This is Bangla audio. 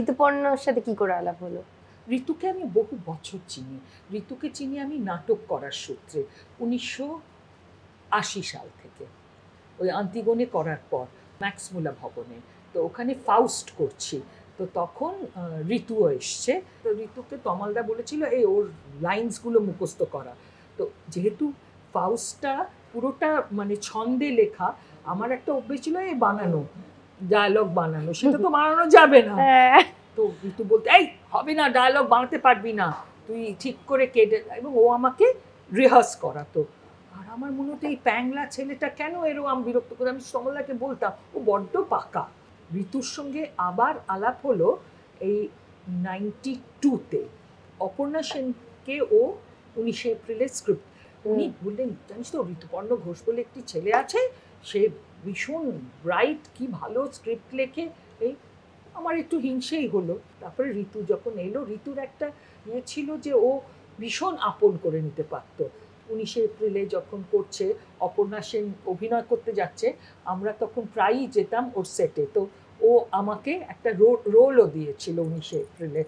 ঋতুপর্ণার সাথে কি করে আলাপ হলো? ঋতুকে আমি বহু বছর চিনি। ঋতুকে চিনি আমি নাটক করার সূত্রে 1980 সাল থেকে, ওই আন্তিগোনে করার পর ম্যাক্সমূলা ভবনে। তো ওখানে ফাউস্ট করছি, তো তখন ঋতুও এসছে। তো ঋতুকে তমালদা বলেছিল এই ওর লাইন্সগুলো মুখস্থ করা। তো যেহেতু ফাউস্টটা পুরোটা মানে ছন্দে লেখা, আমার একটা অভ্যেস ছিল এই বানানো, ডায়ালগ বানানো, সেটা তো বানানো যাবে না। তো ঋতু বলতে এই হবে না, ডায়ালগ বানাতে পারবি না, তুই ঠিক করে কেটে, এবং ও আমাকে রিহার্স করাতো। আর আমার মনে হতো এই প্যাংলা ছেলেটা কেন এরকম বিরক্ত করে। আমি সমলাকে বলতাম ও বড্ড পাকা। ঋতুর সঙ্গে আবার আলাপ হলো এই 92-তে। অপর্ণা সেনকে ও 19 এপ্রিলের স্ক্রিপ্ট, উনি বললেন জানিস তো ঋতুপর্ণ ঘোষ বলে একটি ছেলে আছে, সে ভীষণ ব্রাইট, কি ভালো স্ক্রিপ্ট লেখে। এই আমার একটু হিংসেই হলো। তারপরে ঋতু যখন এলো, ঋতুর একটা ইয়ে ছিল যে ও ভীষণ আপন করে নিতে পারত। 19 এপ্রিলে যখন করছে, অপর্ণা সেন অভিনয় করতে যাচ্ছে, আমরা তখন প্রায়ই যেতাম ওর সেটে। তো ও আমাকে একটা রোলও দিয়েছিল 19 এপ্রিলে।